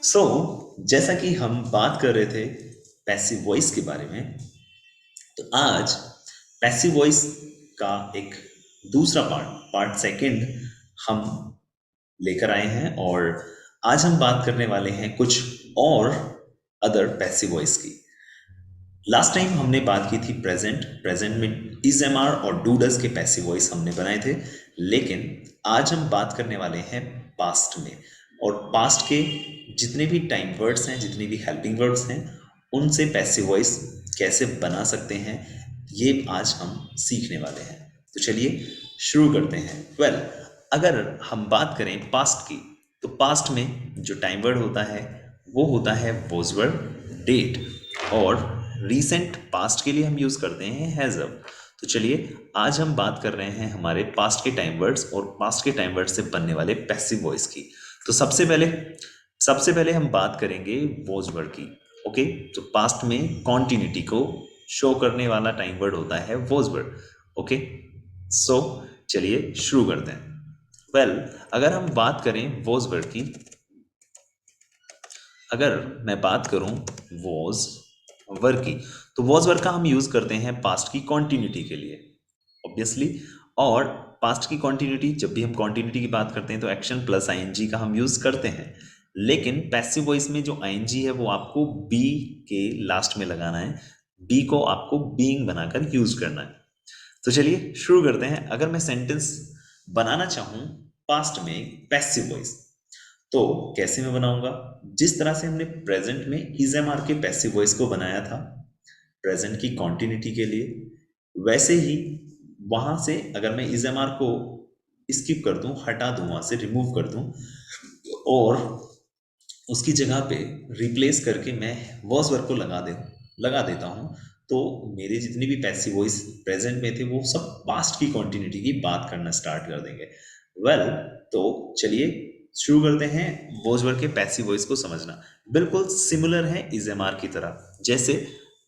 जैसा कि हम बात कर रहे थे पैसिव वॉइस के बारे में, तो आज पैसिव वॉइस का एक दूसरा पार्ट पार्ट सेकंड हम लेकर आए हैं। और आज हम बात करने वाले हैं कुछ और अदर पैसिव वॉइस की। लास्ट टाइम हमने बात की थी प्रेजेंट प्रेजेंट में इज एम आर और डू डज के पैसिव वॉइस हमने बनाए थे। लेकिन आज हम बात करने वाले हैं पास्ट में, और पास्ट के जितने भी टाइम वर्ड्स हैं, जितने भी हेल्पिंग वर्ड्स हैं, उनसे पैसिव वॉइस कैसे बना सकते हैं, ये आज हम सीखने वाले हैं। तो चलिए शुरू करते हैं। अगर हम बात करें पास्ट की, तो पास्ट में जो टाइम वर्ड होता है वो होता है वॉज वर्ड, डेट, और रीसेंट पास्ट के लिए हम यूज करते हैं हैज अब। तो चलिए आज हम बात कर रहे हैं हमारे पास्ट के टाइम वर्ड्स और पास्ट के टाइम वर्ड्स से बनने वाले पैसिव वॉइस की। तो सबसे पहले हम बात करेंगे वॉज वर्ड की। ओके, तो पास्ट में कॉन्टिन्यूटी को शो करने वाला टाइम वर्ड होता है वॉज वर्ड। ओके, सो चलिए शुरू करते हैं। अगर हम बात करें वॉज वर्ड की, अगर मैं बात करूं वॉज वर्क की, तो वॉज वर्क का हम यूज करते हैं पास्ट की कॉन्टिन्यूटी के लिए, ऑब्वियसली। और पास्ट की कॉन्टिन्यूटी, जब भी हम कॉन्टिन्यूटी की बात करते हैं तो एक्शन प्लस आईएनजी का हम यूज करते हैं। लेकिन पैसिव वॉइस में जो आईएनजी है वो आपको बी के लास्ट में लगाना है, बी को आपको बीइंग बनाकर यूज करना है। तो चलिए शुरू करते हैं। अगर मैं सेंटेंस बनाना चाहूं पास्ट में पैसिव वॉइस, तो कैसे मैं बनाऊंगा? जिस तरह से हमने प्रेजेंट में इज एम आर के पैसिव वॉइस को बनाया था प्रेजेंट की कॉन्टिन्यूटी के लिए, वैसे ही वहां से अगर मैं इज एम आर को स्किप कर दूं, हटा दूं, वहां से रिमूव कर दूं, और उसकी जगह पे रिप्लेस करके मैं वॉज वर्क को लगा देता हूँ, तो मेरे जितनी भी पैसिव वॉइस प्रेजेंट में थे वो सब पास्ट की कॉन्टिन्यूटी की बात करना स्टार्ट कर देंगे। वेल तो चलिए शुरू करते हैं वॉज वर्क के पैसिव वॉइस को समझना। बिल्कुल सिमिलर है इज एम आर की तरह। जैसे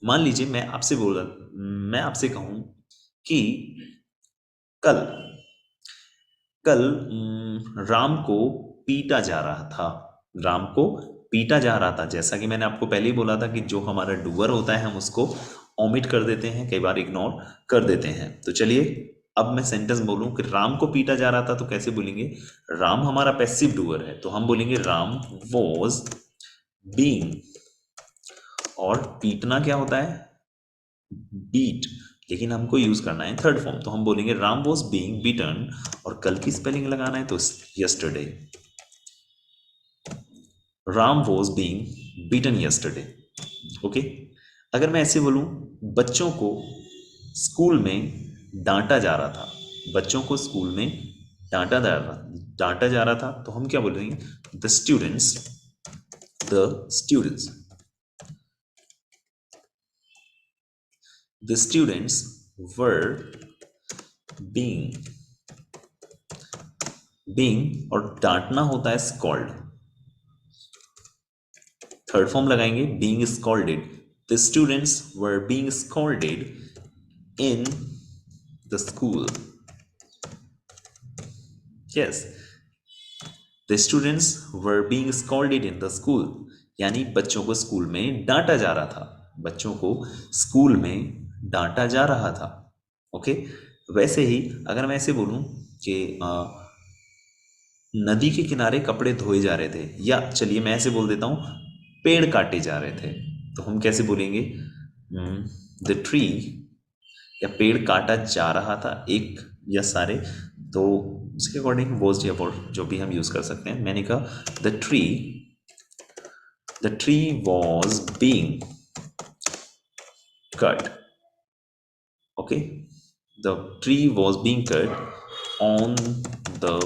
मान लीजिए मैं आपसे कहूं कि कल कल राम को पीटा जा रहा था। राम को पीटा जा रहा था, जैसा कि मैंने आपको पहले ही बोला था कि जो हमारा डूअर होता है हम उसको ओमिट कर देते हैं, कई बार इग्नोर कर देते हैं। तो चलिए अब मैं सेंटेंस बोलूं कि राम को पीटा जा रहा था, तो कैसे बोलेंगे? राम हमारा पैसिव डूअर है, तो हम बोलेंगे राम वॉज बीइंग। और पीटना क्या होता है? बीट। लेकिन हमको यूज करना है थर्ड फॉर्म, तो हम बोलेंगे राम वॉज बीइंग बीटन। और कल की स्पेलिंग लगाना है तो yesterday, Ram was being beaten yesterday. Okay, अगर मैं ऐसे बोलूं बच्चों को स्कूल में डांटा जा रहा था, बच्चों को स्कूल में डांटा जा रहा था, तो हम क्या बोलेंगे? The students the students were being और डांटना होता है स्कॉल्ड। थर्ड फॉर्म लगाएंगे being scolded. The students were being scolded in the school. Yes, the students were being scolded in the school, यानी बच्चों को स्कूल में डांटा जा रहा था। बच्चों को स्कूल में डांटा जा रहा था। ओके, वैसे ही अगर मैं ऐसे बोलूं कि नदी के किनारे कपड़े धोए जा रहे थे, या चलिए मैं ऐसे बोल देता हूँ पेड़ काटे जा रहे थे, तो हम कैसे बोलेंगे? द ट्री, या पेड़ काटा जा रहा था एक या सारे, तो उसके अकॉर्डिंग वॉज या फॉर जो भी हम यूज कर सकते हैं। मैंने कहा the tree was being cut. Okay, the tree was being cut on the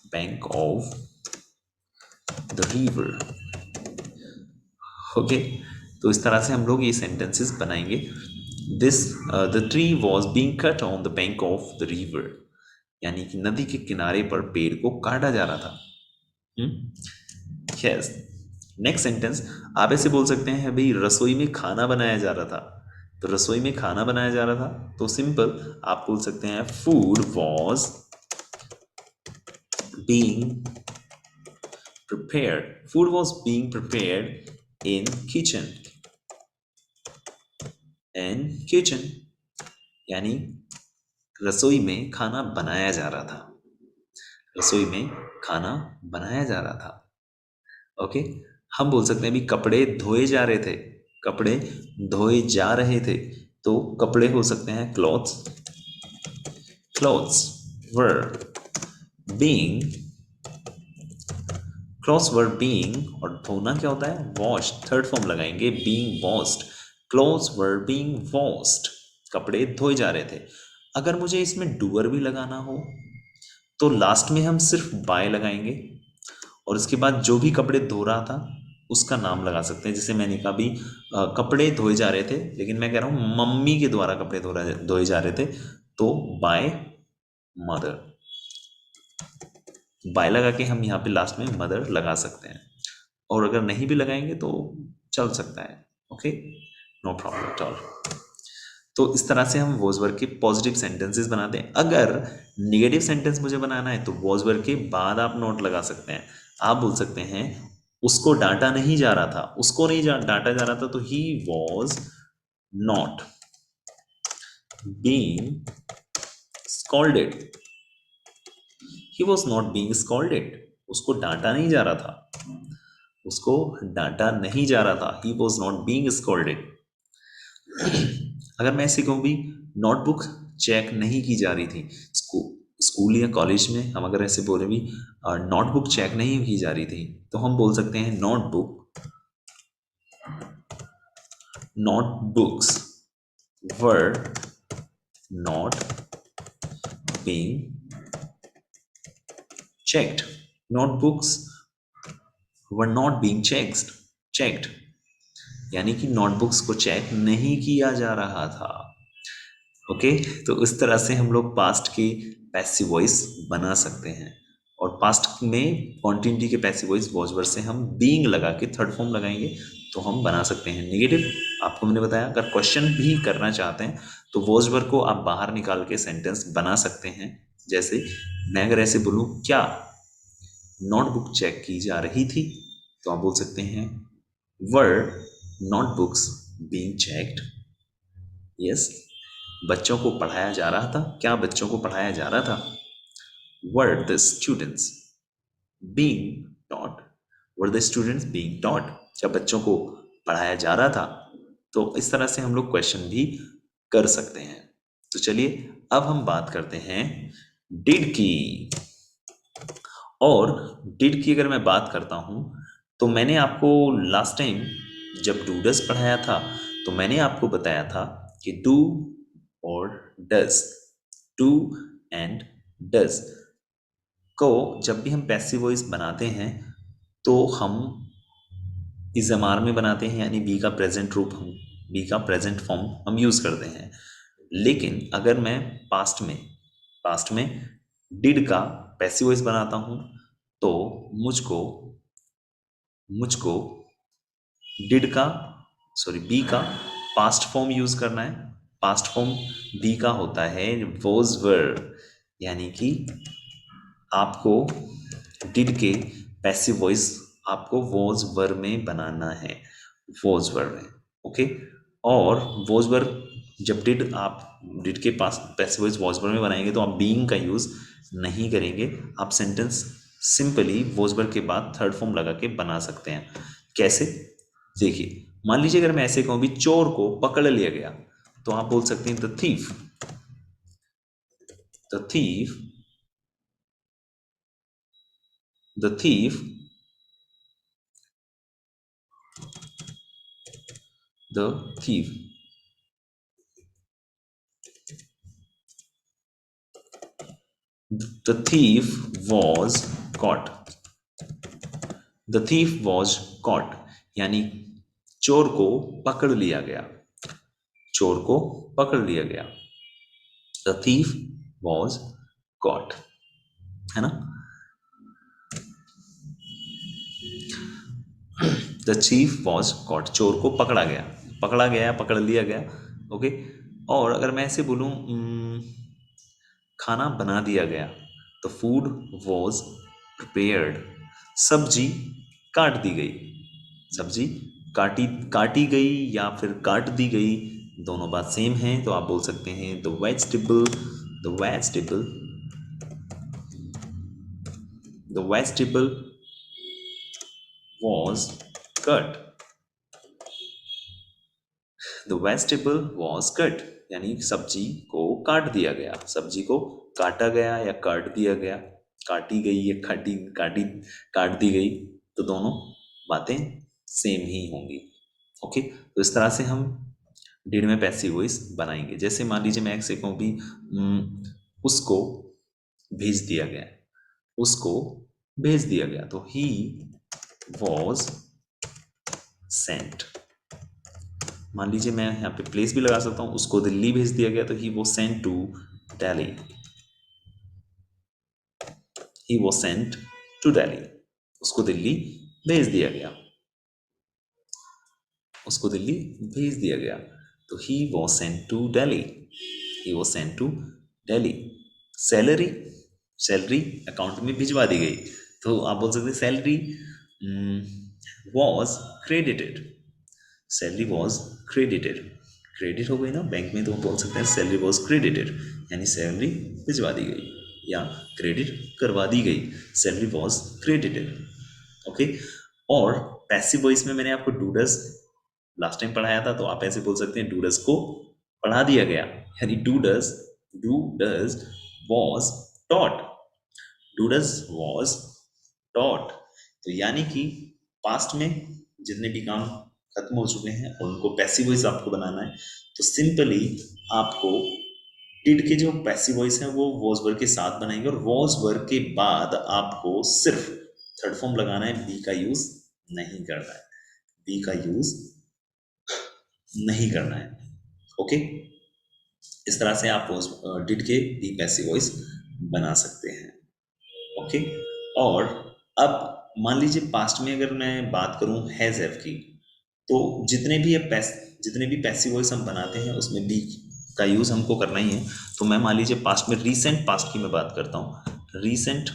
bank of the river. Okay, तो इस तरह से हम लोग ये सेंटेंसेस बनाएंगे। The tree was being cut on the bank of the river, यानी कि नदी के किनारे पर पेड़ को काटा जा रहा था। यस, नेक्स्ट सेंटेंस आप ऐसे बोल सकते हैं भाई रसोई में खाना बनाया जा रहा था। तो रसोई में खाना बनाया जा रहा था, तो सिंपल आप बोल सकते हैं food was being prepared, food was being prepared in kitchen, in kitchen, यानी रसोई में खाना बनाया जा रहा था, रसोई में खाना बनाया जा रहा था। ओके, हम बोल सकते हैं अभी कपड़े धोए जा रहे थे, कपड़े धोए जा रहे थे, तो कपड़े हो सकते हैं clothes, clothes were being, clothes were being, और धोना क्या होता है, वॉश, थर्ड फॉर्म लगाएंगे, being washed, clothes were being washed, कपड़े धोए जा रहे थे। अगर मुझे इसमें डूअर भी लगाना हो तो लास्ट में हम सिर्फ बाय लगाएंगे और उसके बाद जो भी कपड़े धो रहा था उसका नाम लगा सकते हैं। जैसे मैंने कहा भी कपड़े धोए जा रहे थे, लेकिन मैं कह रहा हूँ मम्मी के द्वारा कपड़े धोए जा रहे थे, तो बाय मदर, बाय लगा के हम यहाँ पे लास्ट में मदर लगा सकते हैं, और अगर नहीं भी लगाएंगे तो चल सकता है। Okay, no problem at all. तो इस तरह से हम वॉज वर्ब के पॉजिटिव सेंटेंसेस बनाते हैं। अगर नेगेटिव सेंटेंस मुझे बनाना है तो वॉज वर्ब के बाद आप नोट लगा सकते हैं। आप बोल सकते हैं उसको डांटा नहीं जा रहा था, उसको नहीं डांटा जा रहा था, तो he was not being scolded, he was not being scolded, उसको डांटा नहीं जा रहा था, उसको डांटा नहीं जा रहा था, he was not being scolded. अगर मैं ऐसे कहूँ भी नोटबुक चेक नहीं की जा रही थी, स्कूल या कॉलेज में हम अगर ऐसे बोले भी नोटबुक चेक नहीं की जा रही थी, तो हम बोल सकते हैं notebooks were not being checked, notebooks were not being checked, यानी कि नोटबुक्स को चेक नहीं किया जा रहा था। ओके, तो इस तरह से हम लोग पास्ट के पैसिव वॉइस बना सकते हैं, और पास्ट में कॉन्टिन्यूटी के पैसिव वॉइस वॉज वर्ब से हम बीइंग लगा के थर्ड फॉर्म लगाएंगे तो हम बना सकते हैं। नेगेटिव आपको मैंने बताया, अगर क्वेश्चन भी करना चाहते हैं तो वॉज वर्ब को आप बाहर निकाल के सेंटेंस बना सकते हैं। जैसे मैं अगर ऐसे बोलूँ क्या नोटबुक चेक की जा रही थी, तो आप बोल सकते हैं वर नोटबुक्स बीइंग चेक्ड, यस, बच्चों को पढ़ाया जा रहा था, क्या बच्चों को पढ़ाया जा रहा था, were the students being taught, were the students being taught, क्या बच्चों को पढ़ाया जा रहा था। तो इस तरह से हम लोग क्वेश्चन भी कर सकते हैं। तो चलिए अब हम बात करते हैं डिड की। और डिड की अगर मैं बात करता हूँ तो मैंने आपको लास्ट टाइम जब डूडस पढ़ाया था तो मैंने आपको बताया था कि डू और डज, डू एंड डज को जब भी हम पैसिव वॉइस बनाते हैं तो हम इज़मार में बनाते हैं, यानी बी का प्रेजेंट रूप, हम बी का प्रेजेंट फॉर्म हम यूज़ करते हैं। लेकिन अगर मैं पास्ट में डिड का पैसिव वॉइस बनाता हूँ तो मुझको बी का पास्ट फॉर्म यूज करना है। पास्ट फॉर्म बी का होता है वॉज वर, यानी कि आपको डिड के पैसिव वॉइस आपको वॉज वर में बनाना है, वॉज वर में। ओके, और वॉज वर जब डिड के पास पैसिव वॉइस वॉज वर में बनाएंगे तो आप बीइंग का यूज नहीं करेंगे, आप सेंटेंस सिंपली वॉज वर के बाद थर्ड फॉर्म लगा के बना सकते हैं। कैसे, देखिए, मान लीजिए अगर मैं ऐसे कहूं भी चोर को पकड़ लिया गया, तो आप बोल सकते हैं the thief the thief the thief the thief the thief was caught, the thief was caught, यानी चोर को पकड़ लिया गया, चोर को पकड़ लिया गया, the thief was caught, है ना। द चीफ वॉज कॉट, चोर को पकड़ा गया, पकड़ लिया गया। ओके, और अगर मैं ऐसे बोलूँ खाना बना दिया गया, तो फूड वॉज प्रिपेयर्ड, सब्जी काट दी गई। सब्जी काटी काटी गई या फिर काट दी गई, दोनों बात सेम है, तो आप बोल सकते हैं the vegetable was cut। The vegetable was cut, यानी सब्जी को काट दिया गया, सब्जी को काटा गया या काट दिया गया, काटी गई या काटी काटी काट दी गई, तो दोनों बातें सेम ही होंगी। ओके, तो इस तरह से हम डिड में पैसिव वॉइस बनाएंगे। जैसे मान लीजिए मैं एक कहूँ भी उसको भेज दिया गया, उसको भेज दिया गया, तो ही वॉज सेंट। मान लीजिए मैं यहाँ पे प्लेस भी लगा सकता हूँ, उसको दिल्ली भेज दिया गया, तो he was sent to Delhi. He was sent to Delhi, उसको दिल्ली भेज दिया गया, उसको दिल्ली भेज दिया गया, तो he was sent to Delhi. He was sent to Delhi. Salary, salary account में भिजवा दी गई, तो आप बोल सकते हैं salary was credited. Salary was credited, credit हो गई ना बैंक में, तो हम बोल सकते हैं सैलरी वॉज क्रेडिटेड, यानी सैलरी भिजवा दी गई या क्रेडिट करवा दी गई, सैलरी वॉज क्रेडिटेड। ओके, और पैसिव वॉइस में मैंने आपको डूडस लास्ट टाइम पढ़ाया था, तो आप ऐसे बोल सकते हैं डूडस को पढ़ा दिया गया, यानी डूडस वॉज टॉट, डूडस वॉज टॉट। तो यानी कि पास्ट में जितने भी काम खत्म हो चुके हैं और उनको पैसिव वॉइस आपको बनाना है, तो सिंपली आपको डिड के जो पैसिव वॉइस है वो वॉज वर्ब के साथ बनाएंगे, और वॉज वर्ब के बाद आपको सिर्फ थर्ड फॉर्म लगाना है, बी का यूज नहीं करना है, बी का यूज नहीं करना है। ओके, इस तरह से आप डिड के भी पैसिव वॉइस बना सकते हैं। ओके, और अब मान लीजिए पास्ट में अगर मैं बात करूं हैज हैव की, तो जितने भी पैसिव वॉइस हम बनाते हैं उसमें बी का यूज हमको करना ही है। तो मैं मान लीजिए पास्ट में रीसेंट पास्ट की मैं बात करता हूँ, रीसेंट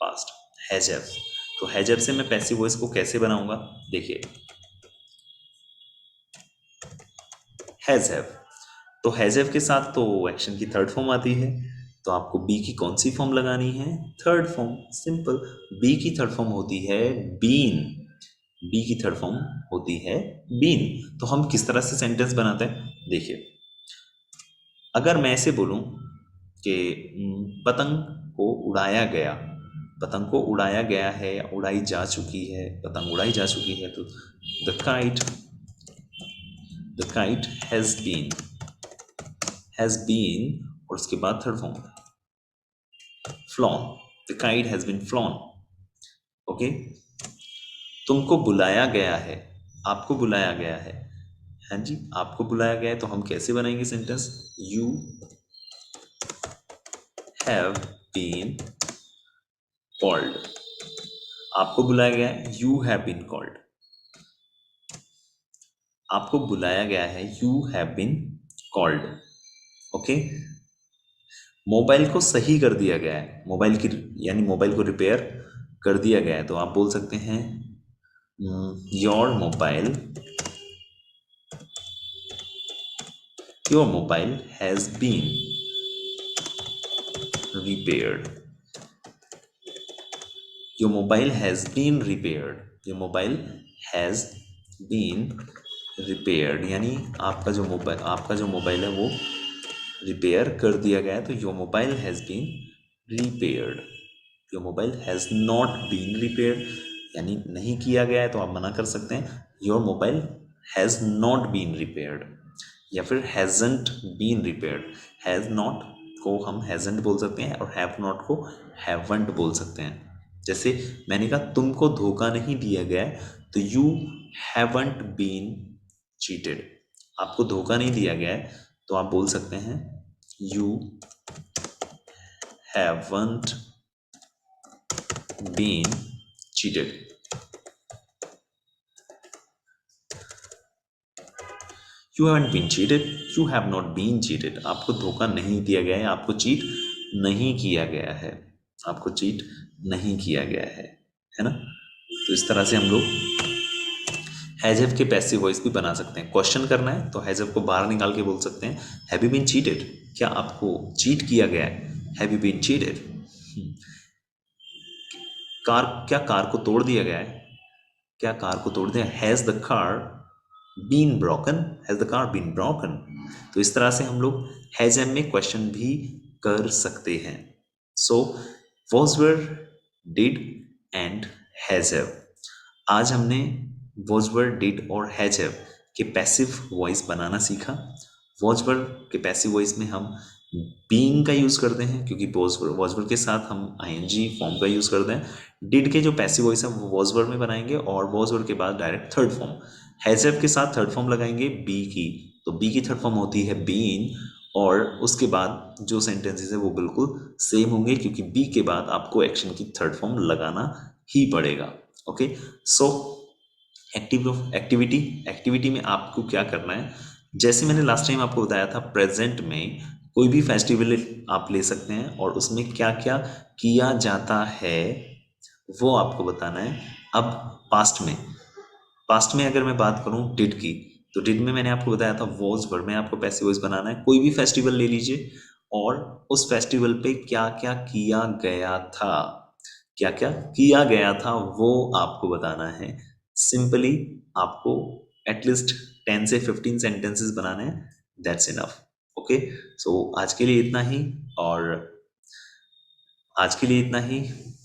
पास्ट हैज हैव। तो हैज हैव से मैं पैसिव वॉइस को कैसे बनाऊंगा, देखिए हैज हैव, तो हैज हैव के साथ तो एक्शन की थर्ड फॉर्म आती है, तो आपको बी की कौन सी फॉर्म लगानी है, थर्ड फॉर्म, सिंपल। बी की थर्ड फॉर्म होती है बीन, बी की थर्ड फॉर्म होती है बीन। तो हम किस तरह से सेंटेंस बनाते हैं, देखिए अगर मैं ऐसे बोलूं कि पतंग को उड़ाया गया, पतंग को उड़ाया गया है, उड़ाई जा चुकी है, पतंग उड़ाई जा चुकी है, तो द काइट हैज बीन, और उसके बाद third form flown, the kite has been flown. Okay, तुमको बुलाया गया है, आपको बुलाया गया है, हाँ जी आपको बुलाया गया है, तो हम कैसे बनाएंगे sentence, you have been called, आपको बुलाया गया है, यू हैव बीन कॉल्ड, आपको बुलाया गया है, you have been called. Okay, mobile को सही कर दिया गया है, मोबाइल की यानी मोबाइल को रिपेयर कर दिया गया है, तो आप बोल सकते हैं your mobile has been repaired, your mobile has been repaired, your mobile has been repaired, यानी आपका जो मोबाइल है वो रिपेयर कर दिया गया है, तो your mobile has been repaired. Your mobile has not been repaired, यानी नहीं किया गया है, तो आप मना कर सकते हैं your mobile has not been repaired, या फिर hasn't been repaired. Has not को हम हैजंट बोल सकते हैं, और हैव नॉट को हैवंट बोल सकते हैं। जैसे मैंने कहा तुमको धोखा नहीं दिया गया, तो यू हैवंट बीन चीटेड, आपको धोखा नहीं दिया गया है, तो आप बोल सकते हैं you haven't been cheated. You haven't been cheated, you have not been cheated, आपको धोखा नहीं दिया गया है, आपको चीट नहीं किया गया है, आपको चीट नहीं किया गया है, है ना। तो इस तरह से हम लोग हैजव के पैसिव वॉइस भी बना सकते हैं। क्वेश्चन करना है तो हैजव को बाहर निकाल के बोल सकते हैं, हैव यू बीन चीटेड, क्या आपको चीट किया गया है, have you been cheated. Car, क्या कार को तोड़ दिया गया है, क्या कार को तोड़ दिया, has the car been broken, has the car been broken. तो इस तरह से हम लोग हैज एम में क्वेश्चन भी कर सकते हैं। So was were, did and has have. आज हमने वॉज वेयर, डिड और हैज हैव के पैसिव वॉइस बनाना सीखा। वॉज वेयर के पैसिव वॉइस में हम बीइंग का यूज़ करते हैं, क्योंकि वॉज वेयर के साथ हम आईएनजी फॉर्म का यूज़ करते हैं। डिड के जो पैसिव वॉइस है वो वॉज वेयर में बनाएंगे, और वॉज वेयर के बाद direct third form, has have के साथ थर्ड फॉर्म लगाएंगे बी की, तो बी की थर्ड फॉर्म होती है बीन, और उसके बाद जो सेंटेंसेस है वो बिल्कुल सेम होंगे, क्योंकि बी के बाद आपको एक्शन की थर्ड फॉर्म लगाना ही पड़ेगा। ओके, सो एक्टिविटी, एक्टिविटी में आपको क्या करना है, जैसे मैंने लास्ट टाइम आपको बताया था, प्रेजेंट में कोई भी फेस्टिवल आप ले सकते हैं और उसमें क्या क्या किया जाता है वो आपको बताना है। अब पास्ट में, पास्ट में अगर मैं बात करूं डिड की, तो डिड में मैंने आपको बताया था वॉज वर्ड में आपको पैसिव वॉइस बनाना है। कोई भी फेस्टिवल ले लीजिए और उस फेस्टिवल पे क्या क्या किया गया था, क्या क्या किया गया था वो आपको बताना है। सिंपली आपको एटलीस्ट 10 से 15 सेंटेंसेस बनाने हैं, दैट्स इनफ। ओके, सो आज के लिए इतना ही, और आज के लिए इतना ही।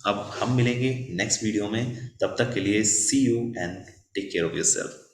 अब हम मिलेंगे नेक्स्ट वीडियो में, तब तक के लिए see you and take care of yourself.